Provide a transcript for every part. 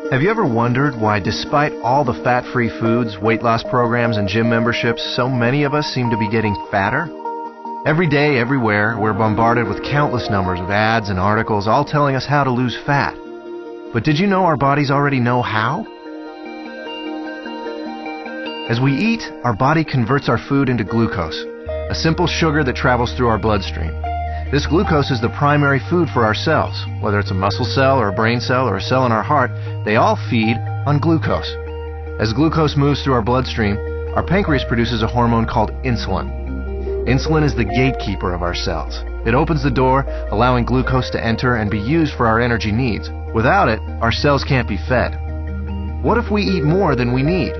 Have you ever wondered why, despite all the fat-free foods, weight loss programs, and gym memberships, so many of us seem to be getting fatter? Every day, everywhere, we're bombarded with countless numbers of ads and articles all telling us how to lose fat. But did you know our bodies already know how? As we eat, our body converts our food into glucose, a simple sugar that travels through our bloodstream. This glucose is the primary food for our cells. Whether it's a muscle cell or a brain cell or a cell in our heart, they all feed on glucose. As glucose moves through our bloodstream, our pancreas produces a hormone called insulin. Insulin is the gatekeeper of our cells. It opens the door, allowing glucose to enter and be used for our energy needs. Without it, our cells can't be fed. What if we eat more than we need?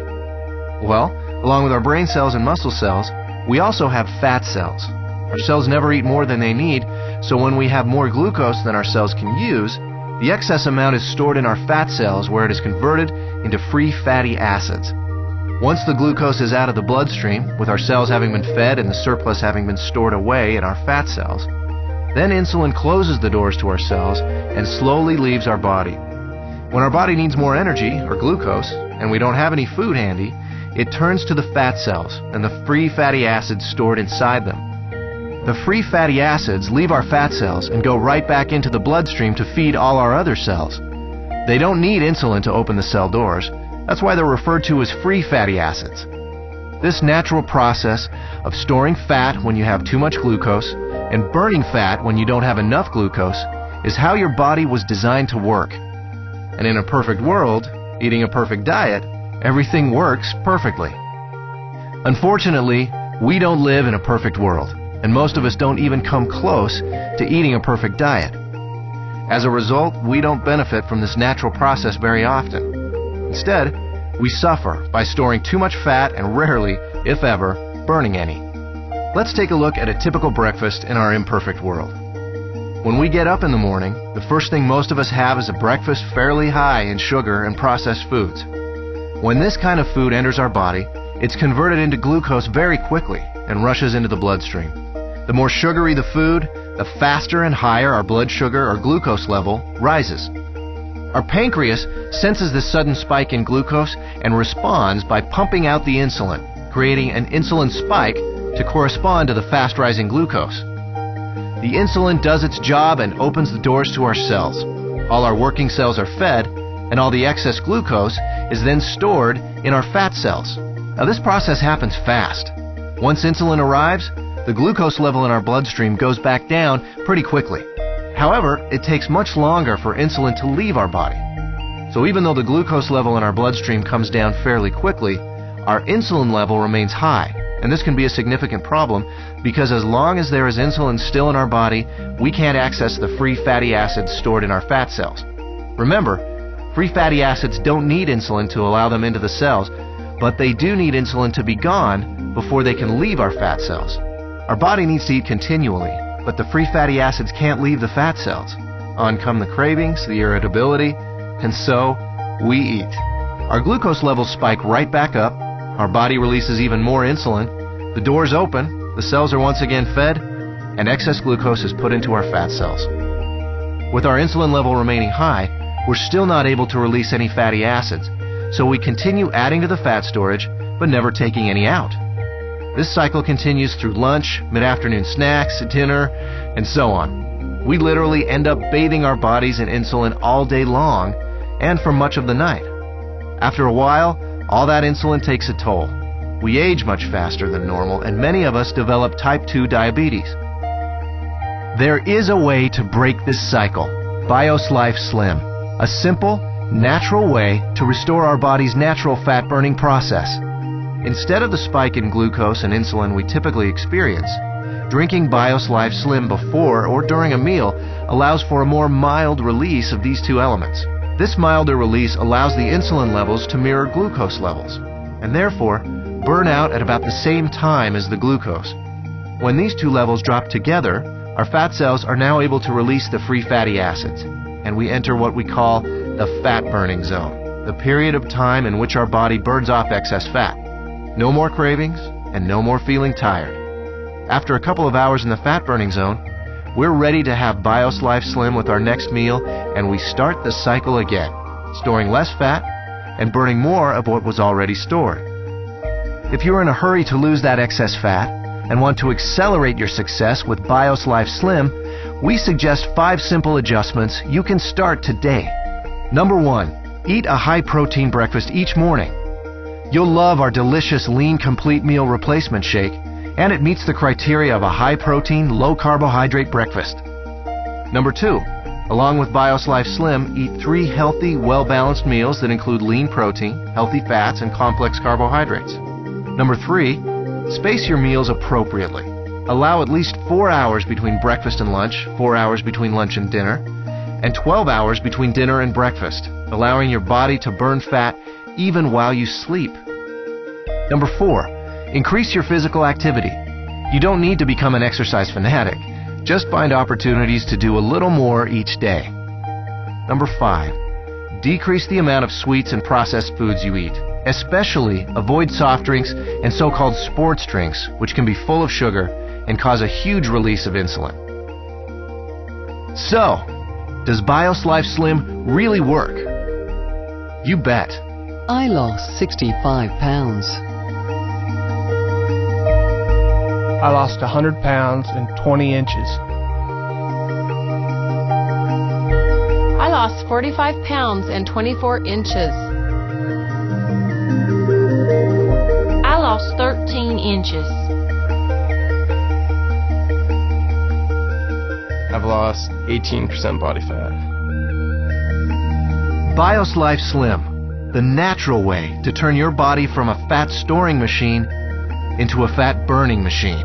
Well, along with our brain cells and muscle cells, we also have fat cells. Our cells never eat more than they need, so when we have more glucose than our cells can use, the excess amount is stored in our fat cells where it is converted into free fatty acids. Once the glucose is out of the bloodstream, with our cells having been fed and the surplus having been stored away in our fat cells, then insulin closes the doors to our cells and slowly leaves our body. When our body needs more energy, or glucose, and we don't have any food handy, it turns to the fat cells and the free fatty acids stored inside them. The free fatty acids leave our fat cells and go right back into the bloodstream to feed all our other cells. They don't need insulin to open the cell doors. That's why they're referred to as free fatty acids. This natural process of storing fat when you have too much glucose and burning fat when you don't have enough glucose is how your body was designed to work. And in a perfect world, eating a perfect diet, everything works perfectly. Unfortunately, we don't live in a perfect world, and most of us don't even come close to eating a perfect diet. As a result, we don't benefit from this natural process very often. Instead, we suffer by storing too much fat and rarely, if ever, burning any. Let's take a look at a typical breakfast in our imperfect world. When we get up in the morning, the first thing most of us have is a breakfast fairly high in sugar and processed foods. When this kind of food enters our body, it's converted into glucose very quickly and rushes into the bloodstream. The more sugary the food, the faster and higher our blood sugar or glucose level rises. Our pancreas senses this sudden spike in glucose and responds by pumping out the insulin, creating an insulin spike to correspond to the fast-rising glucose. The insulin does its job and opens the doors to our cells. All our working cells are fed, and all the excess glucose is then stored in our fat cells. Now, this process happens fast. Once insulin arrives, the glucose level in our bloodstream goes back down pretty quickly. However, it takes much longer for insulin to leave our body. So even though the glucose level in our bloodstream comes down fairly quickly, our insulin level remains high. And this can be a significant problem because as long as there is insulin still in our body, we can't access the free fatty acids stored in our fat cells. Remember, free fatty acids don't need insulin to allow them into the cells, but they do need insulin to be gone before they can leave our fat cells. Our body needs to eat continually, but the free fatty acids can't leave the fat cells. On come the cravings, the irritability, and so we eat. Our glucose levels spike right back up, our body releases even more insulin, the doors open, the cells are once again fed, and excess glucose is put into our fat cells. With our insulin level remaining high, we're still not able to release any fatty acids, so we continue adding to the fat storage, but never taking any out. This cycle continues through lunch, mid-afternoon snacks, dinner, and so on. We literally end up bathing our bodies in insulin all day long and for much of the night. After a while, all that insulin takes a toll. We age much faster than normal, and many of us develop type 2 diabetes. There is a way to break this cycle, BIOS Life Slim, a simple, natural way to restore our body's natural fat-burning process. Instead of the spike in glucose and insulin we typically experience, drinking BIOS Life Slim before or during a meal allows for a more mild release of these two elements. This milder release allows the insulin levels to mirror glucose levels, and therefore burn out at about the same time as the glucose. When these two levels drop together, our fat cells are now able to release the free fatty acids, and we enter what we call the fat-burning zone, the period of time in which our body burns off excess fat. No more cravings, and no more feeling tired. After a couple of hours in the fat-burning zone, we're ready to have BIOS Life Slim with our next meal, and we start the cycle again. storing less fat and burning more of what was already stored. If you're in a hurry to lose that excess fat and want to accelerate your success with BIOS Life Slim, we suggest 5 simple adjustments you can start today. Number 1, eat a high-protein breakfast each morning. You'll love our delicious Lean Complete Meal Replacement Shake, and it meets the criteria of a high-protein, low-carbohydrate breakfast. Number 2, along with BIOS Life Slim, eat 3 healthy, well-balanced meals that include lean protein, healthy fats, and complex carbohydrates. Number 3, space your meals appropriately. Allow at least 4 hours between breakfast and lunch, 4 hours between lunch and dinner, and 12 hours between dinner and breakfast, allowing your body to burn fat even while you sleep. Number 4, increase your physical activity. You don't need to become an exercise fanatic. Just find opportunities to do a little more each day. Number 5, decrease the amount of sweets and processed foods you eat. Especially avoid soft drinks and so-called sports drinks, which can be full of sugar and cause a huge release of insulin. So, does BIOS Life Slim really work? You bet. I lost 65 pounds. I lost 100 pounds and 20 inches. I lost 45 pounds and 24 inches. I lost 13 inches. I've lost 18% body fat. BIOS Life Slim, the natural way to turn your body from a fat storing machine into a fat burning machine.